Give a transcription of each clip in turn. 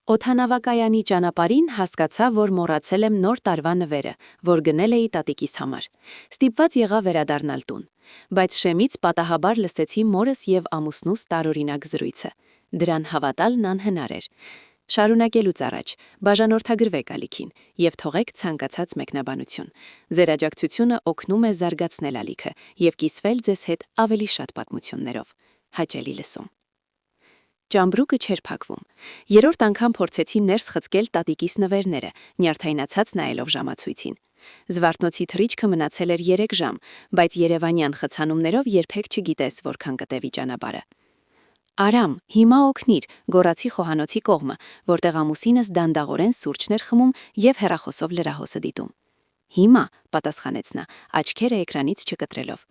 Օդանավակայանի ճանապարհին հասկացա, որ մոռացել եմ նոր տարվա նվերը, որ գնել էի տատիկիս համար։ Ստիպված եղա վերադառնալ տուն, բայց շեմից պատահաբար լսեցի մորս եւ ամուսնուս տարօրինակ զրույցը։ Դրան հավատալն անհնար էր։ Շարունակելուց առաջ բաժանորդագրվեք ալիքին եւ թողեք ցանկացած մեկնաբանություն։ Ձեր աջակցությունը օգնում է զարգացնել ալիքը եւ կիսվել ձեզ հետ ավելի շատ պատմություններով։ Հաճելի լսում։ Ճամբրուկը չէր փակվում։ Երրորդ անգամ փորձեցի ներս խցկել տատիկիս նվերները, նյարդայնացած նայելով ժամացույցին։ Զվարթնոցի թռիչքը մնացել էր 3 ժամ, բայց երևանյան խցանումներով երբեք չգիտես որքան կտևի ճանապարհը։ Արամ, հիմա օգնիր, գոռացի խոհանոցի կողմը, որտեղ ամուսինս դանդաղորեն սուրճներ խմում եւ հեռախոսով լրահոսը դիտում։ Հիմա, պատասխանեց նա, աչքերը էկրանից չկտրելով։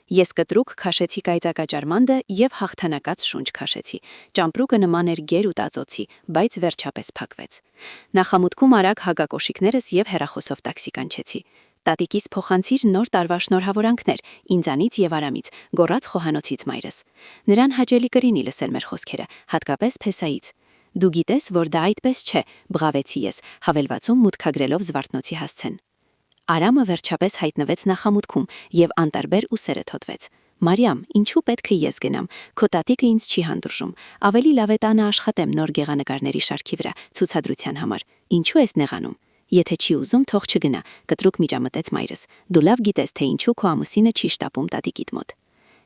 Ես կտրուկ քաշեցի կայծակաճարմանդը եւ հաղթանակած շունչ քաշեցի։ Ճամպրուկը նման էր գեր ու տածոցի, բայց վերջապես փակվեց։ Նախամուտքում արագ հագակոշիկներս եւ հեռախոսով տաքսի կանչեցի։ Տատիկիս փոխանցիր նոր տարվա շնորհավորանքներ ինձանից եւ Արամից, գոռաց խոհանոցից մայրս։ Նրան հաճելի կրինի լսել մեր խոսքերը, հատկապես Փեսայից։ Դու գիտես, որ դա այդպես չէ, բղավեցի ես, հավելվածում մուտքագրելով Զվարթնոցի հասցեն։ Արամը վերջապես հայտնվեց նախամուտքում եւ անտարբեր ուսերը թոթվեց։ Մարիամ, ինչու պետք է ես գնամ, քո տատիկը ինձ չի հանդուրժում, ավելի լավ է տանը աշխատեմ նոր գեղանկարների շարքի վրա, ցուցադրության համար, ինչու ես նեղանում։ Եթե չի ուզում, թող չգնա, կտրուկ միջամտեց մայրս, դու լավ գիտես, թե ինչու քո ամուսինը չի շտապում տատիկիդ մոտ։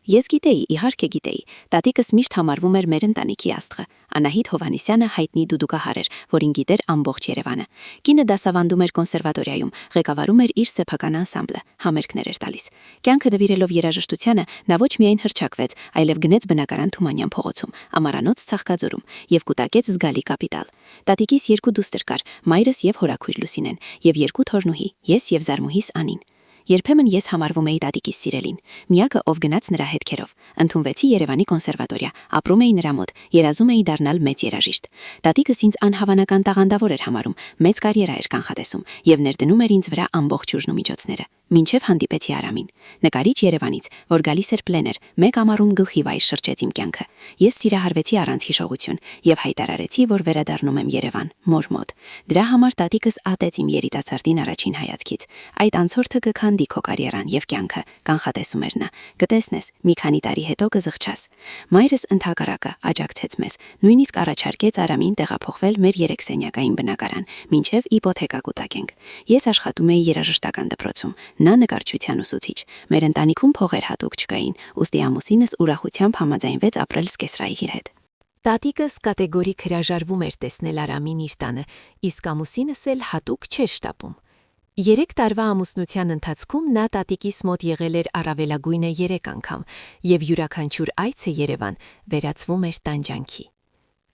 Ես գիտեի, իհարկե գիտեի, տատիկս միշտ համարվում էր մեր ընտանիքի աստղը։ Անահիտ Հովհաննիսյանը հայտնի դուդուկահար էր, որին գիտեր ամբողջ Երևանը։ Կինը դասավանդում էր կոնսերվատորիայում, ղեկավարում էր իր սեփական անսամբլը, համերգներ էր տալիս։ Կյանքը նվիրելով երաժշտությանը նա ոչ միայն հռչակվեց, այլև գնեց բնակարան Թումանյան փողոցում, ամարանոց Ծաղկաձորում եւ կուտակեց զգալի կապիտալ։ Տատիկիս 2 դուստր կար, մայրս եւ հորաքույր Լուսինեն, եւ 2 թոռնուհի, ես եւ զարմուհիս Անին։ Երբեմն ես համարվում էի տատիկիս սիրելին, միակը ով գնաց նրա հետքերով։ Ընդունվեցի Երևանի կոնսերվատորիա, ապրում էի նրա մոտ, երազում էի դառնալ մեծ երաժիշտ։ Տատիկս ինձ անհավանական տաղանդավոր էր համարում, մեծ կարիերա էր կանխատեսում եւ ներդնում էր ինձ վրա ամբողջ ուժն ու միջոցները։ Մինչև հանդիպեցի Արամին, նկարիչ Երևանից, որ գալիս էր պլեներ, 1 ամառում գլխի վայր շրջեց իմ կյանքը։ Ես սիրահարվեցի առանց հիշողություն եւ հայտարարեցի, որ վերադառնում եմ Երևան, մոր մոտ։ Դրա համար տատիկս ատեց իմ երիտասարդին առաջին հայացքից։ Այդ անցորդը կքանդի քո կարիերան եւ կյանքը, կանխատեսում էր նա։ Կտեսնես, մի քանի տարի հետո կզղջաս։ Մայրս ընդհակառակը աջակցեց մեզ, նույնիսկ առաջարկեց Արամին տեղափոխվել մեր 3 սենյակային բնակարան, մինչև իպոթեկա կուտակենք։ Ես աշխատում էի երաժշտական դպրոցում, նա նկարչության ուսուցիչ։ Մեր ընտանիքում փողեր հատուկ չկային, ուստի ամուսինս ուրախությամբ համաձայնվեց ապրել սկեսրայիի հետ։ Տատիկս կատեգորիկ հրաժարվում էր տեսնել Արամին իր տանը, իսկ ամուսինս էլ հատուկ չէր շտապում։ 3 տարվա ամուսնության ընթացքում նա տատիկիս մոտ եղել էր առավելագույնը 3 անգամ, եւ յուրաքանչյուր այցը Երևան վերածվում էր տանջանքի։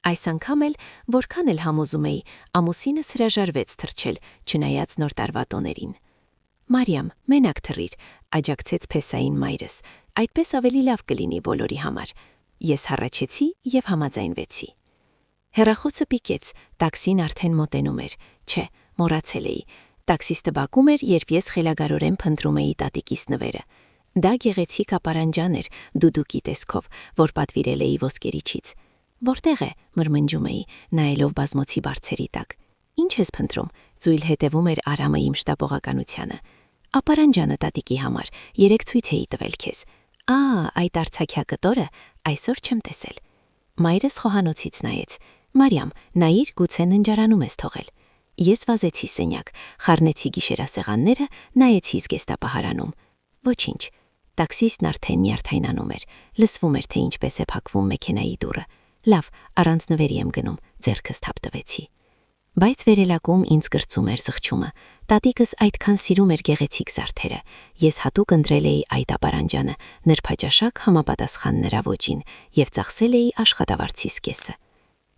Այս անգամ էլ, որքան էլ համոզում էի, ամուսինս հրաժարվեց թռչել, չնայած նոր տարվա տոներին։ Մարիամ, մենակ թռիր, աջակցեց Փեսային մայրս, այդպես ավելի լավ կլինի բոլորի համար։ Ես հառաչեցի եւ համաձայնվեցի։ Հեռախոսը պիկեց, տաքսին արդեն մոտենում էր, չէ, մոռացել էի։ Տաքսիստը բակում էր, երբ ես խելագարորեն փնտրում էի տատիկիս նվերը։ Դա գեղեցիկ ապարանջան էր, դուդուկի տեսքով, որ պատվիրել էի ոսկերիչից։ Որտեղ է, մրմնջում էի, նայելով բազմոցի բարձերի տակ։ Ինչ ես փնտրում, ծույլ հետևում էր Արամը իմ շտապողականությանը։ Ապարանջանը տատիկի համար, 3 ցույց էի տվել քեզ։ Այդ արցակյա կտորը այսօր չեմ տեսել։ Մայրս խոհանոցից նայեց։ Մարիամ, նայիր, գուցե ննջարանում ես թողել։ Ես վազեցի սենյակ, խառնեցի գիշերասեղանները, նայեցի զգեստապահարանում։ Ոչինչ։ Տաքսիստն արդեն նյարդայնանում էր, լսվում էր, թե ինչպես է փակվում մեքենայի դուռը։ Լավ, առանց նվերի եմ գնում, ձեռքս թափտվեցի։ Բայց վերելակում ինձ կրծում էր զղջումը։ Տատիկս այդքան սիրում էր գեղեցիկ զարդերը։ Ես հատուկ ընտրել էի այդ ապարանջանը, նրբաճաշակ համապատասխան նրա ոճին, եւ ծախսել էի աշխատավարձիս կեսը։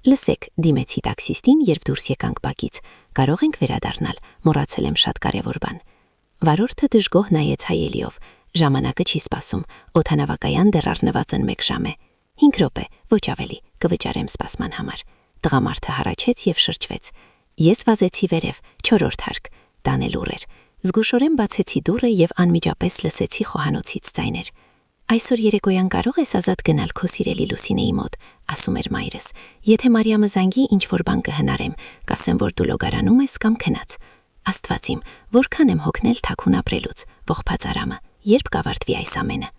Լսեք, դիմեցի տաքսիստին, երբ դուրս եկանք բակից։ Կարող ենք վերադառնալ, մոռացել եմ շատ կարևոր բան։ Վարորդը դժգոհ նայեց հայելիով։ Ժամանակը չի սպասում, օդանավակայան դեռ առնված են 1 ժամ է։ 5 րոպե, ոչ ավելի, կվճարեմ սպասման համար։ Տղամարդը հառաչեց եւ շրջվեց։ Ես վազեցի վերև, 4-րդ հարկ, տանը լուռ էր։ Զգուշորեն բացեցի դուռը եւ անմիջապես լսեցի խոհանոցից ձայներ։ Այսօր երեկոյան կարող ես ազատ գնալ քո սիրելի Լուսինեի մոտ, ասում էր մայրս։ Եթե Մարիամը զանգի, ինչ որ բան կհնարեմ, կասեմ, որ դու լոգարանում ես կամ քնած։ Աստված իմ, որքան եմ հոգնել թաքուն ապրելուց, ողբած Արամը, երբ կավարտվի այս ամենը։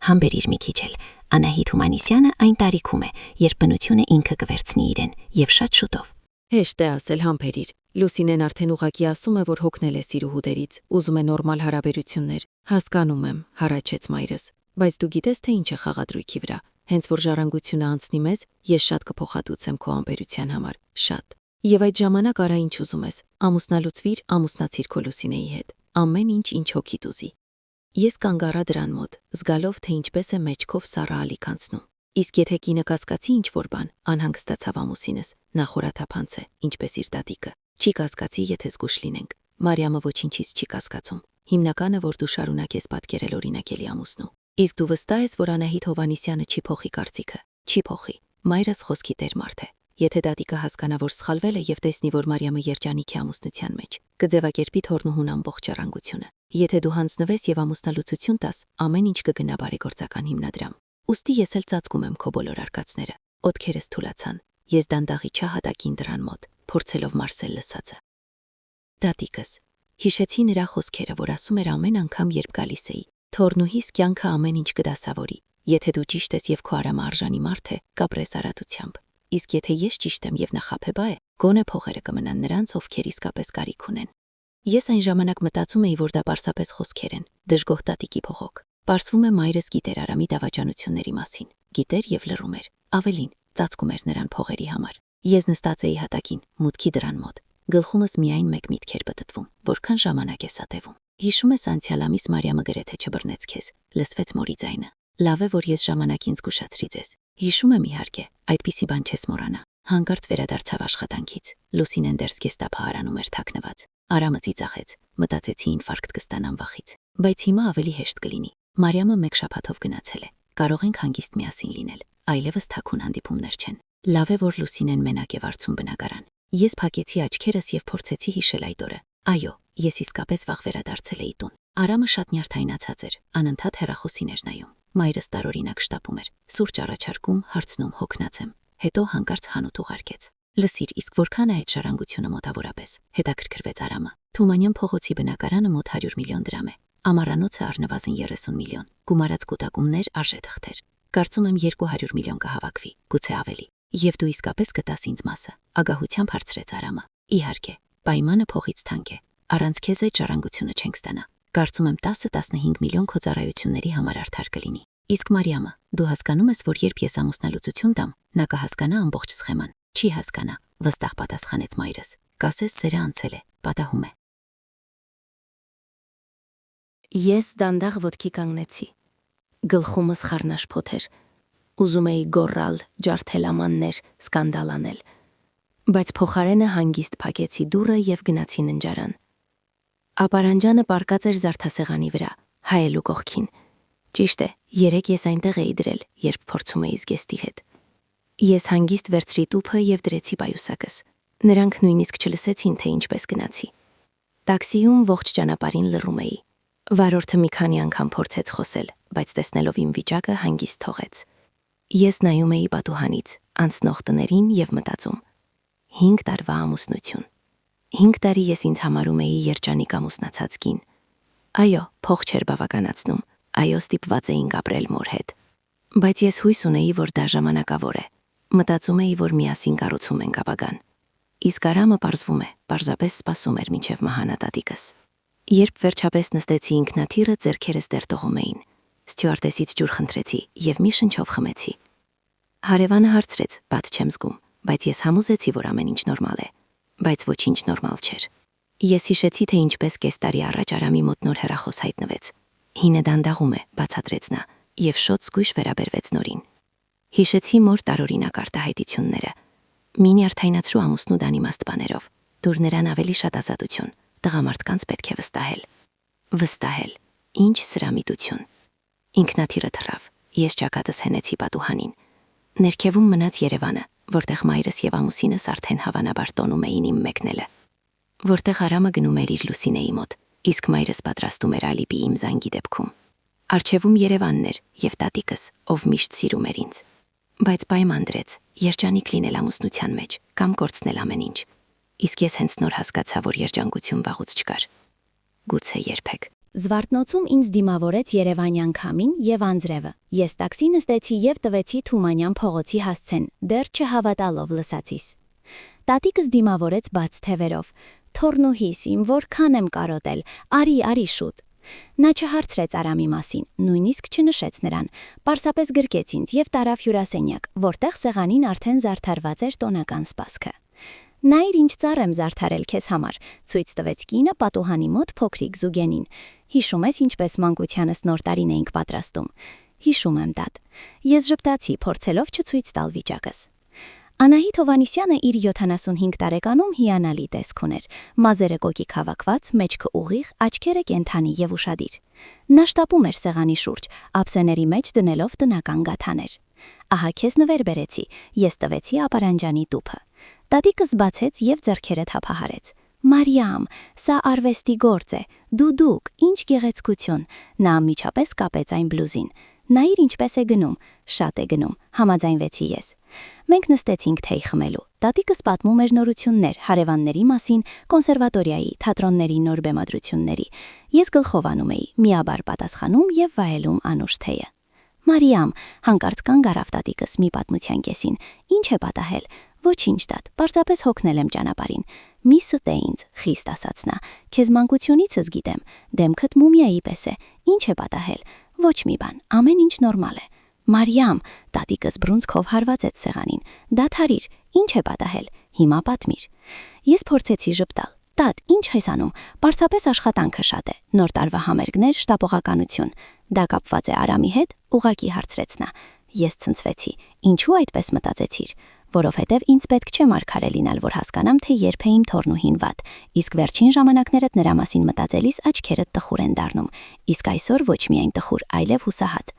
Համբերիր մի քիչ էլ, Անահիտ Հումանիսյանը այն տարիքում է, երբ բնությունը ինքը կվերցնի իրեն, եւ շատ շուտով։ Հեշտ է ասել համբերիր։ Լուսինեն արդեն ուղղակի ասում է, որ հոգնել է սիրուհուդերից, ուզում է նորմալ հարաբերություններ։ Հասկանում եմ, հառաչեց մայրս, բայց դու գիտես, թե ինչ է խաղադրույքի վրա։ Հենց որ ժառանգությունը անցնի մեզ, ես շատ կփոխհատուցեմ քո ամբերության համար, շատ։ Եվ այդ ժամանակ արա ինչ ուզում ես, ամուսնալուծվիր, ամուսնացիր քո Լուսինեի հետ, ամեն ինչ հոգիդ ուզի։ Ես կանգ առա դրան մոտ, զգալով, թե ինչպես է մեջքով սառը ալիք անցնում։ Իսկ եթե կինը կասկածի ինչ-որ բան, անհանգստացավ ամուսինս, նա խորաթափանց է, ինչպես իր տատիկը։ Չի կասկածի, եթե զգուշ լինենք։ Մարիամը ոչինչից չի կասկածում։ Հիմնականը, որ դու շարունակես պատկերել օրինակելի ամուսնու։ Իսկ դու վստահ ես, որ Անահիտ Հովհաննիսյանը չի փոխի կարծիքը։ Չի փոխի։ Մայրս խոսքի տեր մարդ է։ Եթե տատիկը հասկանա, որ սխալվել է եւ տեսնի, որ Մարիամը երջանիկ է ամուսնության մեջ, կձևակերպի թորնուհուն ամբողջ ժառանգությունը։ Եթե դու հանձնվես եւ ամուսնալուծություն տաս, ամեն ինչ կգնա բարեգործական հիմնադրամ։ Ոստի ես էլ ծածկում եմ քո բոլոր արկածները։ Օդքերս թուլացան։ Ես դանդաղի չհատակին դրան մոտ, փորձելով մարսել լսածը։ Տատիկս։ Հիշեցի նրա խոսքերը, որ ասում էր ամեն անգամ, երբ գալիս էի։ Թորնուհիս կյանքը ամեն ինչ կդասավորի։ Եթե դու ճիշտ ես եւ քո Արամը արժանի մարդ է, կապրես արատությամբ։ Իսկ եթե ես ճիշտ եմ եւ նա խաբեբա է, գոնե փողերը կմնան նրանց, ովքեր իսկապես կարիք ունեն։ Ես այն ժամանակ մտածում էի, որ դա պարզապես խոսքեր են, դժգոհ տատիկի փողոք։ Պարզվում է մայրս գիտեր Արամի դավաճանությունների մասին, գիտեր եւ լռում էր։ Ավելին, ծածկում էր նրան փողերի համար։ Ես նստած էի հատակին, մուտքի դրան մոտ։ Գլխումս միայն մեկ միտք էր պտտվում, որքան ժամանակ է սատևում։ Հիշում ես անցյալ ամիս Մարիամը գրեթե չբռնեց քեզ, լսվեց մորի ձայնը։ Լավ է, որ ես ժամանակին զգուշացրի ձեզ։ Հիշում եմ իհարկե, այդպիսի բան չես մոռանա։ Հանկարծ վերադարձավ աշխատանքից։ Լուսինեն դեռ զգեստափահարանում էր թաքնված։ Արամը ծիծաղեց, մտածեցի ինֆարկտ կստանամ վախից։ Բայց հիմա ավելի հեշտ կլինի։ Մարիամը մեկ շաբաթով գնացել է։ Կարող ենք հանգիստ միասին լինել։ Այլևս թաքուն հանդիպումներ չեն։ Լավ է, որ Լուսինեն մենակ է վարձում բնակարան։ Ես փակեցի աչքերս եւ փորձեցի հիշել այդ օրը։ Այո, ես իսկապես վաղ վերադարձել էի տուն։ Արամը շատ նյարդայնացած էր, անընդհատ հեռախոսին էր նայում։ Մայրս տարօրինակ շտապում էր, սուրճ առաջարկում, հարցնում հոգնած եմ։ Հետո հանկարծ հանուտ ուղարկեց։ Լսիր, իսկ որքան է այդ ժառանգությունը մոտավորապես, հետաքրքրվեց Արամը։ Թումանյան փողոցի բնակարանը մոտ 100 միլիոն դրամ է։ Ամառանոցը առնվազն 30 միլիոն։ Գումարած կուտակումներ, արժեթղթեր։ Կարծում եմ 200 միլիոն կհավաքվի, գուցե ավելի։ Եվ դու իսկապես կտաս ինձ մասը, ագահությամբ հարցրեց Արամը։ Իհարկե, պայմանը փողից թանկ է։ Առանց քեզ այդ ժառանգությունը չենք ստանա։ Կարծում եմ 10-15 միլիոն քո ծառայությունների համար արդար կլինի։ Իսկ Մարիամը, դու հասկանում ես, որ երբ ես ամուսնալուծություն տամ, նա կհասկանա ամբողջ սխեման։ Չի հասկանա, վստահ պատասխանեց մայրս։ Կասես սերը անցել է, պատահում է։ Ես դանդաղ ոտքի կանգնեցի։ Գլխումս խառնաշփոթ էր։ Ուզում էի գոռալ, ջարդել ամաններ, սկանդալ անել։ Բայց փոխարենը հանգիստ փակեցի դուռը եւ գնացի ննջարան։ Ապարանջանը պառկած էր զարդասեղանի վրա, հայելու կողքին։ Ճիշտ է, երեկ ես այնտեղ էի դրել, երբ փորձում էի զգեստի հետ։ Ես հանգիստ վերցրի տուփը եւ դրեցի պայուսակս։ Նրանք նույնիսկ չլսեցին, թե ինչպես գնացի։ Տաքսիում ողջ ճանապարհին լռում էի։ Վարորդը մի քանի անգամ փորձեց խոսել, բայց տեսնելով իմ վիճակը հանգիստ թողեց։ Ես նայում էի պատուհանից, անցնող տներին եւ մտածում. 5 տարվա ամուսնություն։ 5 տարի ես ինձ համարում էի երջանիկ ամուսնացած կին։ Այո, փող չէր բավականացնում, այո, ստիպված էինք ապրել մոր հետ։ Բայց ես հույս ունեի, որ դա ժամանակավոր է։ Մտածում էի, որ միասին կառուցում ենք ապագան։ Իսկ Արամը պարզվում է, պարզապես սպասում էր մինչև մահանա տատիկս։ Երբ վերջապես նստեցի ինքնաթիռը, ձեռքերս դեռ տողում էին։ Ստյուարտեսից ջուր խնդրեցի եւ մի շնչով խմեցի։ Հարևանը հարցրեց, բաց չեմ զգում, բայց ես համոզեցի, որ ամեն ինչ նորմալ է։ Բայց ոչինչ նորմալ չէր։ Ես հիշեցի, թե ինչպես կես տարի առաջ Արամի մոտ նոր հեռախոս հայտնվեց։ Հինը դանդաղում է, բացատրեց նա, եւ շոտ զգույշ վերաբերվեց նորին։ Հիշեցի մոր տարօրինակ արտահայտությունները։ Մի նյարդայնացրու ամուսնու դանիմաստ բաներով։ Դուր նրան ավելի շատ ազատություն։ Տղամարդկանց պետք է վստահել։ Վստահել։ Ինչ սրամիտություն։ Ինքնաթիռը թռավ։ Ես ճակատս հենեցի պատուհանին։ Ներքևում մնաց Երևանը, որտեղ մայրս եւ ամուսինս արդեն հավանաբար տոնում էին իմ մեկնելը։ Որտեղ Արամը գնում էր իր Լուսինեի մոտ, իսկ մայրս պատրաստում էր ալիբի իմ զանգի դեպքում։ Արջևում Երևանն էր եւ տատիկս, ով միշտ սիրում էր ինձ։ Բայց պայման դրեց երջանիկ լինել ամուսնության մեջ կամ կորցնել ամեն ինչ։ Իսկ ես հենց նոր հասկացա, որ երջանկություն վաղուց չկար։ Գուցե երբեք։ Զվարթնոցում ինձ դիմավորեց Երևանյան քամին եւ անձրևը։ Ես տաքսի նստեցի եւ տվեցի Թումանյան փողոցի հասցեն, դեռ չհավատալով լսածիս։ Տատիկս դիմավորեց բաց թևերով. «Թորնուհիս իմ, որքան եմ կարոտել, արի շուտ»։ Նա չհարցրեց Արամի մասին, նույնիսկ չնշեց նրան, պարզապես գրկեց ինձ եւ տարավ հյուրասենյակ, որտեղ սեղանին արդեն զարդարված էր տոնական սպասքը։ Նայր ինչ ծառ եմ զարդարել քեզ համար, ցույց տվեց կինը պատուհանի մոտ փոքրիկ Զուգենին։ Հիշում ես ինչպես մանկությանս նոր տարին էինք պատրաստում։ Հիշում եմ, տատ։ Ես ժպտացի, փորձելով չցույց տալ վիճակս։ Անահիտ Հովանիսյանը իր 75 տարեկանում հիանալի տեսք ուներ, մազերը կոկիկ հավաքված, մեջքը ուղիղ, աչքերը կենդանի եւ ուշադիր։ Նա շտապում էր սեղանի շուրջ, ափսեների մեջ դնելով տնական գաթաներ։ Ահա քեզ նվեր բերեցի, ես տվեցի ապարանջանի տուփը։ Տատիկս բացեց եւ ձեռքերը թափահարեց։ Մարիամ, սա արվեստի գործ է, դուք, ինչ գեղեցկություն։ Նա անմիջապես կապեց այն բլուզին։ Նայիր ինչպես է գնում, շատ է գնում, համաձայնվեցի ես։ Մենք նստեցինք թեյ խմելու։ Տատիկս պատմում էր նորություններ, հարևանների մասին, կոնսերվատորիայի, թատրոնների նոր բեմադրությունների։ Ես գլխով անում էի, միաբար պատասխանում եւ վայելում անուշ թեյը։ Մարիամ, հանկարծ կանգ առավ տատիկս մի պատմության կեսին։ Ինչ է պատահել։ Ոչինչ, տատ, պարզապես հոգնել եմ ճանապարհին։ Մի ստե ինձ, խիստ ասաց նա։ Քեզ մանկությունիցս գիտեմ, դեմքդ մումիայի պես է։ Ինչ է պատահել։ Ոչ մի բան, ամեն ինչ նորմալ է։ Մարիամ, տատիկս բռունցքով հարվածեց սեղանին։ Դադարիր, ինչ է պատահել։ Հիմա պատմիր։ Ես փորձեցի ժպտալ։ Տատ, ինչ ես անում։ Պարզապես աշխատանքը շատ է։ Նոր տարվա համերգներ, շտապողականություն։ Դա կապված է Արամի հետ, ուղակի հարցրեց նա։ Ես ցնցվեցի։ Ինչու այդպես մտածեցիր։ Որովհետև ինձ պետք չէ մարգարե լինալ, որ հասկանամ, թե երբ է իմ թորնուհին վատ, իսկ վերջին ժամանակներդ նրա մասին մտածելիս աչքերդ տխուր են դառնում, իսկ այսօր ոչ միայն տխուր, այլև հուսահատ։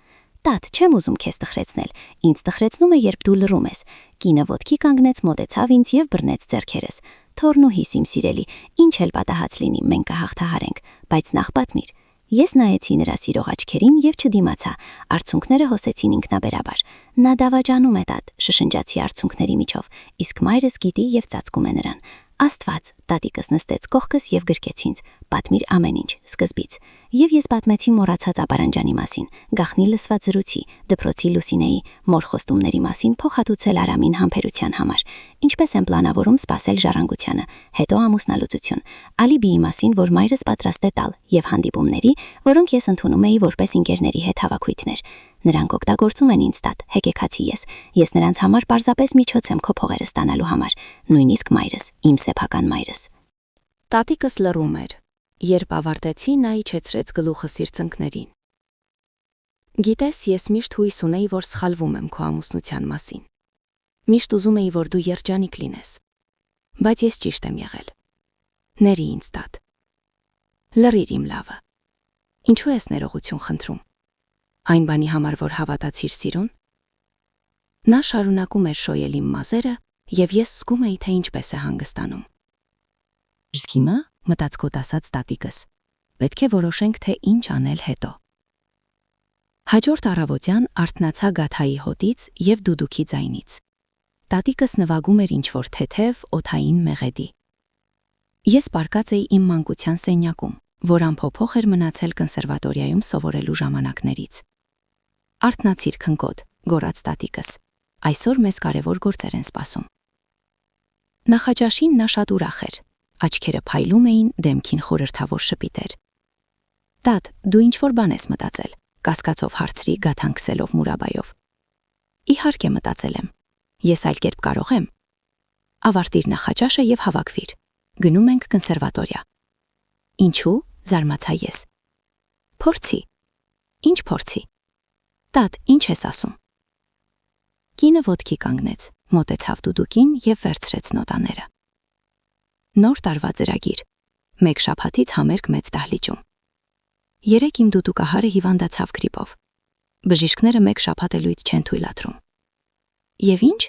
Տատ, չեմ ուզում քեզ տխրեցնել, ինձ տխրեցնում է, երբ դու լռում ես։ Կինը ոտքի կանգնեց, մոտեցավ ինձ եւ բռնեց ձեռքերս։ Թորնուհիս իմ սիրելի, ինչ էլ պատահած լինի, մենք կհաղթահարենք, բայց նախ պատմիր։ Ես նայեցի նրա սիրող աչքերին եւ չդիմացա, արցունքները հոսեցին ինքնաբերաբար։ Նա դավաճանում է, տատ, շշնջացի արցունքների միջով, իսկ մայրս գիտի եւ ծածկում է նրան։ Աստված, տատիկս նստեց կողքս եւ գրկեց ինձ, պատմիր ամեն ինչ, սկզբից։ Եվ ես պատմեցի մոռացած ապարանջանի մասին, գախնի լսված զրույցի, դպրոցի Լուսինեի, մոր խոստումների մասին փոխհատուցել Արամին համբերության համար, ինչպես եմ պլանավորում սպասել ժառանգությանը, հետո ամուսնալուծություն, Ալիբիի մասին, որ մայրս պատրաստ է տալ, եւ հանդիպումների, որոնք ես ընդունում էի որպես ընկերների հետ հավաքույթներ։ Նրանք օգտագործում են ինձ, տատ, հեկեքացի ես նրանց համար պարզապես միջոց եմ քո փողերը ստանալու համար, նույնիսկ մայրս, իմ սեփական մայրս։ Տատիկս լռում էր, երբ ավարտեցի, նա իջեցրեց գլուխը սիրծնկներին։ Գիտես, ես միշտ հույս ունեի, որ սխալվում եմ քո ամուսնության մասին։ Միշտ ուզում էի, որ դու երջանիկ լինես, բայց ես ճիշտ եմ եղել։ Ների ինձ, տատ։ Լռիր իմ լավը։ Ինչու ես ներողություն խնդրում։ Այն բանի համար, որ հավատացիր սիրուն։ Նա շարունակում էր շոյել իմ մազերը, եւ ես զգում էի, թե ինչպես է հանգստանում։ Հիմա, մտածկոտ ասաց տատիկս, պետք է որոշենք, թե ինչ անել հետո։ Հաջորդ առավոտյան արթնացա գաթայի հոտից եւ դուդուքի ձայնից։ Տատիկս նվագում էր ինչ-որ թեթև օդային մեղեդի։ Ես պառկած էի իմ մանկության սենյակում, որ անփոփոխ էր մնացել կոնսերվատորիայում սովորելու ժամանակներից։ Արթնացիր քնկոտ, գոռաց տատիկս։ Այսօր մեզ կարևոր գործեր են սպասում։ Նախաճաշին նա շատ ուրախ էր, աչքերը փայլում էին, դեմքին խորհրդավոր շպիտ էր։ Տատ, դու ինչ-որ բան ես մտածել, կասկածով հարցրի գաթան քսելով մուրաբայով։ Իհարկե մտածել եմ։ Ես այլ կերպ կարող եմ։ Ավարտիր նախաճաշը եւ հավաքվիր։ Գնում ենք կոնսերվատորիա։ Ինչու՞, զարմացա ես։ Փորձի։ Ինչ փորձի։ Տատ, ինչ ես ասում։ Կինը ոտքի կանգնեց, մոտեցավ դուդուկին եւ վերցրեց նոտաները։ Նոր տարվա ծրագիր։ 1 շաբաթից համերգ մեծ դահլիճում։ 3 իմ դուդուկահարը հիվանդացավ գրիպով։ Բժիշկները 1 շաբաթ էլ լույս չեն թույլատրում։ Եվ ինչ,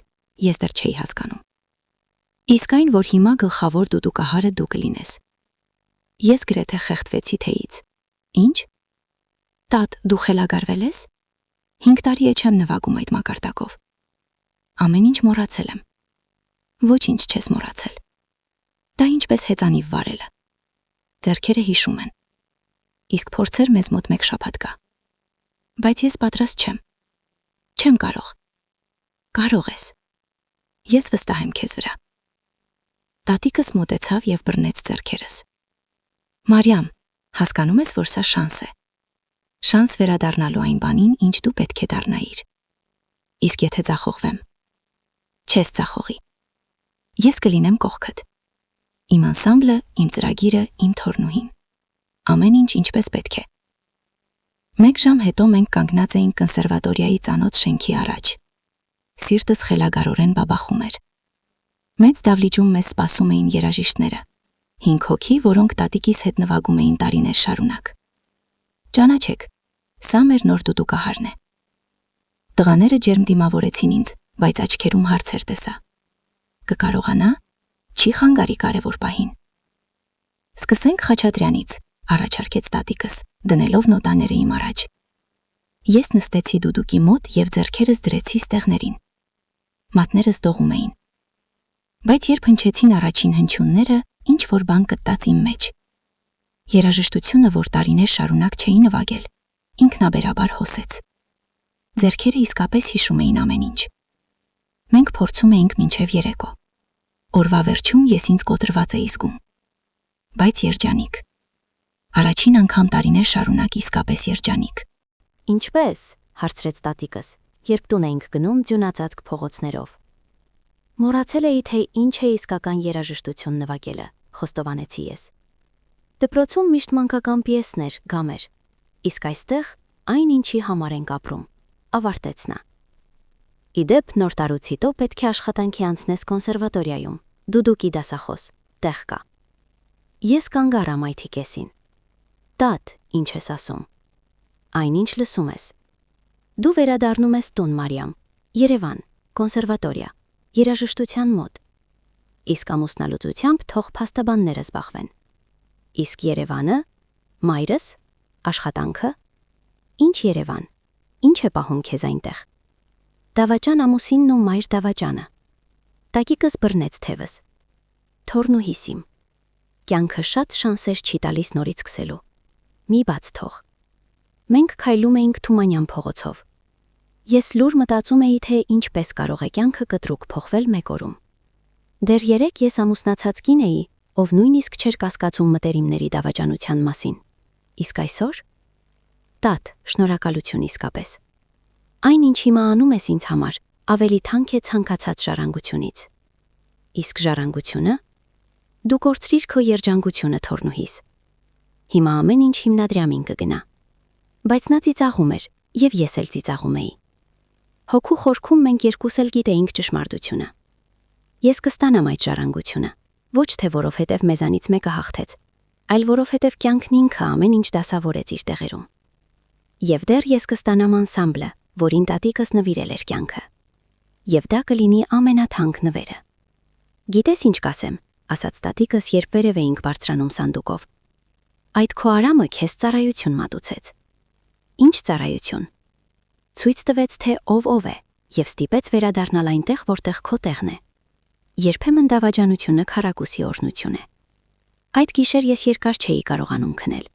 ես դեռ չէի հասկանում։ Իսկ այն, որ հիմա գլխավոր դուդուկահարը դու կլինես։ Ես գրեթե խեղդվեցի թեյից։ Ինչ։ Տատ, դու խելագարվել ես։ 5 տարի է չեմ նվագում այդ մակարդակով։ Ամեն ինչ մոռացել եմ։ Ոչինչ չես մոռացել։ Դա ինչպես հեծանիվ վարելը։ Ձեռքերը հիշում են։ Իսկ փորձեր մեզ մոտ 1 շաբաթ կա։ Բայց ես պատրաստ չեմ։ Չեմ կարող։ Կարող ես։ Ես վստահ եմ քեզ վրա։ Տատիկս մոտեցավ եւ բռնեց ձեռքերս։ Մարիամ, հասկանում ես, որ սա շանս է։ Շանս վերադառնալու այն բանին, ինչ դու պետք է դառնայիր։ Իսկ եթե ձախողվեմ, չես ձախողի։ Ես կլինեմ կողքդ։ Իմ անսամբլը, իմ ծրագիրը, իմ թորնուհին։ Ամեն ինչ ինչպես պետք է։ 1 ժամ հետո մենք կանգնած էինք կոնսերվատորիայի ծանոթ շենքի առաջ։ Սիրտս խելագարորեն բաբախում էր։ Մեծ դավլիճում մեզ սպասում էին երաժիշտները։ 5 հոգի, որոնք տատիկիս հետ նվագում էին տարիներ շարունակ։ Ճանաչեք, սա մեր նոր դուդուկահարն է։ Տղաները ջերմ դիմավորեցին ինձ, բայց աչքերում հարցեր տեսա։ Կկարողանա, չի խանգարի կարևոր պահին։ Սկսենք Խաչատրյանից, առաջարկեց տատիկս, դնելով նոտաները իմ առաջ։ Ես նստեցի դուդուկի մոտ եւ ձեռքերս դրեցի ստեղներին։ Մատներս դողում էին։ Բայց երբ հնչեցին առաջին հնչյունները, ինչ որ բան կտած իմ մեջ։ Երաժշտությունը, որ տարիներ շարունակ չէի նվագել, ինքնաբերաբար հոսեց։ Ձեռքերը իսկապես հիշում էին ամեն ինչ։ Մենք փորձում էինք մինչև երեկո։ Օրվա վերջում ես ինձ կոտրված էի զգում։ Բայց երջանիկ։ Առաջին անգամ տարիներ շարունակ իսկապես երջանիկ։ Ինչպես, հարցրեց տատիկս, երբ տուն էինք գնում ձյունածածկ փողոցներով։ Մոռացել էի, թե ինչ է իսկական երաժշտություն նվագելը, խոստովանեցի ես։ Դպրոցում միշտ մանկական պիեսներ, գամեր, իսկ այստեղ այն ինչի համար ենք ապրում, ավարտեց նա։ Իդեպ նոր տարուց հետո պետք է աշխատանքի անցնես կոնսերվատորիայում, դուդուկի դասախոս, տեղ կա։ Ես կանգ առա մայթի կեսին։ Տատ, ինչ ես ասում։ Այնինչ լսում ես։ Դու վերադառնում ես տուն, Մարիամ, Երևան, կոնսերվատորիա, երաժշտության մոտ։ Իսկ ամուսնալուծությամբ թող փաստաբանները զբաղվեն։ Իսկ Երևանը, մայրս, աշխատանքը, ինչ Երևան, ինչ է պահում քեզ այնտեղ։ Դավաճան ամուսինն ու մայր դավաճանը։ Տակիկս բռնեց թևս։ Թորնուհիս իմ։ Կյանքը շատ շանսեր չի տալիս նորից սկսելու։ Մի բաց թող։ Մենք քայլում էինք Թումանյան փողոցով։ Ես լուր մտածում էի, թե ինչպես կարող է կյանքը կտրուկ փոխվել 1 օրում։ Դեռ 3 ես ամուսնացած կին էի, ով նույնիսկ չէր կասկածում մտերիմների դավաճանության մասին։ Իսկ այսօր։ Տատ, շնորհակալություն իսկապես։ Այն ինչ հիմա անում ես ինձ համար, ավելի թանկ է ցանկացած ժառանգությունից։ Իսկ ժառանգությունը։ Դու կորցրիր քո երջանկությունը, թորնուհիս։ Հիմա ամեն ինչ հիմնադրամին կգնա։ Բայց նա ծիծաղում էր, եւ ես էլ ծիծաղում էի։ Հոգու խորքում մենք երկուս էլ գիտեինք ճշմարտությունը։ Ես կստանամ այդ ժառանգությունը, ոչ թե որովհետև մեզանից մեկը հաղթեց, այլ որովհետև կյանքն ինքը ամեն ինչ դասավորեց իր տեղերում։ Եվ դեռ ես կստանամ անսամբլը, որին տատիկս նվիրել էր կյանքը։ Եվ դա կլինի ամենաթանկ նվերը։ Գիտես ինչ կասեմ, ասաց տատիկս, երբ վերև էինք բարձրանում սանդուկով։ Այդ քո արամը քեզ ծառայություն մատուցեց։ Ինչ ծառայություն։ Ցույց տվեց, թե ով է, եւ ստիպեց վերադառնալ այնտեղ, որտեղ քո տեղն է։ Երբեմն դավաճանությունը քարակուսի օրհնություն է։ Այդ գիշեր ես երկար չէի կարողանում քնել։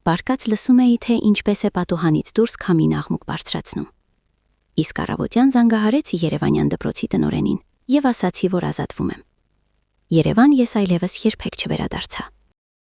Բարկած լսում էի, թե ինչպես է պատուհանից դուրս քամին աղմուկ բարձրացնում։ Իսկ առավոտյան զանգահարեցի Երևանյան դպրոցի տնօրենին եւ ասացի, որ ազատվում եմ։ Երևան ես այլևս երբեք չվերադարձա։